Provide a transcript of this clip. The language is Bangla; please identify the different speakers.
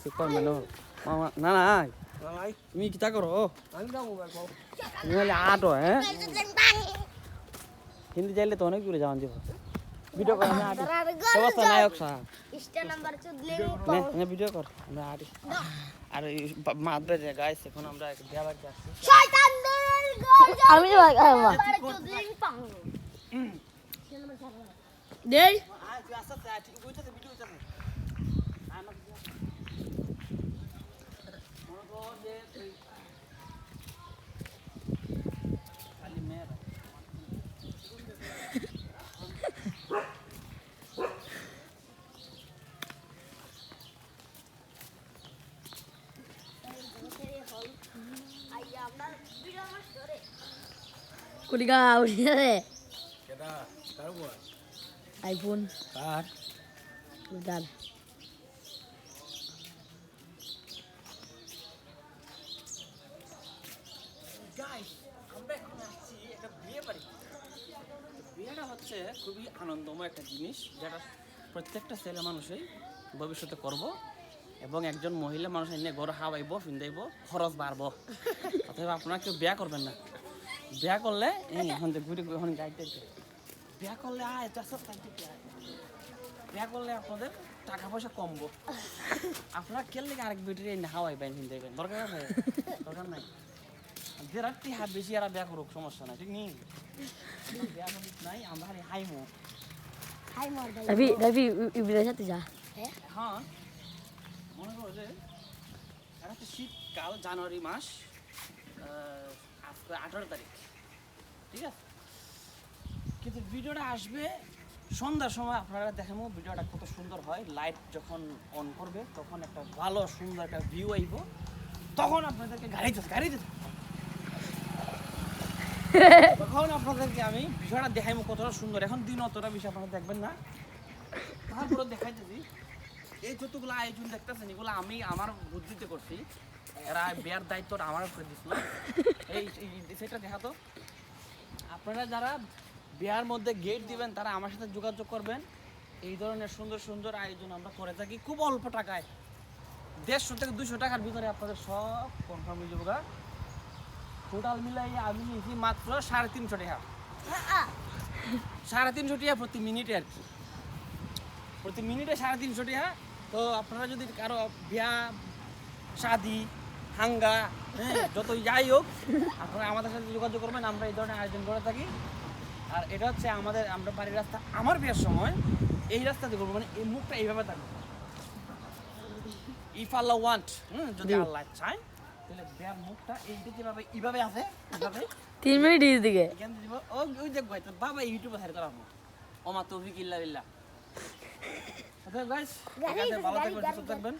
Speaker 1: সুপার ম্যানো মামা না না তুমি কিতা করো তুমি হলে আটো হ্যাঁ হিন্দি চাইলে তো অনেক দূরে যাওয়ান যাব ভিডিও কর না আটি অবস্থা নায়ক সাহা
Speaker 2: স্টার নাম্বার 14
Speaker 1: নে ভিডিও কর আমরা আটি আর মাদ্রে যে গাইস এখন আমরা এক বিয়া বাড়িতে আসছি
Speaker 2: শয়তানদের আমি দেই
Speaker 1: তুই আসতে ঠিক কইতাছে ভিডিও হইতাছে মনে কর যে খালি মেয়ে
Speaker 2: কুলিগা উড়িয়ে
Speaker 1: কেডা কার বল
Speaker 2: আইফোন
Speaker 1: কার
Speaker 2: দাল
Speaker 1: গাইস আমরা এখন আসছি একটা বিয়ে বাড়ি বিয়েটা হচ্ছে খুবই আনন্দময় একটা জিনিস যেটা প্রত্যেকটা ছেলে মানুষই ভবিষ্যতে করব এবং একজন মহিলা মানুষ এনে ঘরে হাওয়াইব ফিন্দাইব খরচ বাড়বো অথবা আপনারা কেউ বিয়া করবেন না বিয়া করলে এখন ঘুরে এখন গাইতে বিয়া করলে বিয়া করলে আপনাদের টাকা পয়সা কমবো আপনারা খেললে আরেক বিটির এনে হাওয়াইবেন ফিন্দাইবেন দরকার আছে দরকার নাই যে রাত্রি হাত বেশি আর বিয়া করুক সমস্যা নাই ঠিক নেই বিয়া করিস নাই আমরা হাইমো
Speaker 2: রবি ইবরার সাথে যা
Speaker 1: হ্যাঁ মনে করো যে এটা হচ্ছে শীতকাল জানুয়ারি মাস আজকে 18 তারিখ ঠিক আছে কিন্তু ভিডিওটা আসবে সন্ধ্যার সময় আপনারা দেখাবো ভিডিওটা কত সুন্দর হয় লাইট যখন অন করবে তখন একটা ভালো সুন্দর একটা ভিউ আইব তখন আপনাদেরকে গাড়িতে তখন আপনাদেরকে আমি বিষয়টা দেখাইবো কতটা সুন্দর এখন দিন অতটা বিষয় আপনারা দেখবেন না তারপরে দেখাইতেছি এই যতগুলো আয়োজন দেখতেছেন এগুলো আমি আমার বুদ্ধিতে করছি এরা বিয়ার দায়িত্বটা আমার উপরে দিছিল এই সেটা দেখাতো আপনারা যারা বিয়ার মধ্যে গেট দিবেন তারা আমার সাথে যোগাযোগ করবেন এই ধরনের সুন্দর সুন্দর আয়োজন আমরা করে থাকি খুব অল্প টাকায় 150 থেকে 200 টাকার ভিতরে আপনাদের সব কনফার্ম হয়ে যাবো টোটাল মিলাই আমি নিয়েছি মাত্র 350 টাকা 350 টাকা প্রতি মিনিটে আর কি প্রতি মিনিটে 350 টাকা তো আপনারা যদি কারো বিয়া শাদি হাঙ্গা যত যাই হোক আপনারা আমাদের সাথে যোগাযোগ করবেন আমরা এই ধরনের আয়োজন করে থাকি আর এটা হচ্ছে আমরা বাড়ির রাস্তা আমার বিয়ের সময় এই রাস্তাতে করবো মানে এই মুখটা এইভাবে থাকবে ইফ আল্লাহ ওয়ান্ট যদি আল্লাহ চায় তাহলে বিয়ার মুখটা এইটা যেভাবে এইভাবে আছে এইভাবে
Speaker 2: 3 মিনিট দিকে
Speaker 1: কেন দিব ওই দেখ ভাই তোর বাবা ইউটিউবে ধারে করাবো ওমা তৌফিক ইল্লা বিল্লাহ ওকে গাইস ভালো থাকবেন সুস্থ থাকবেন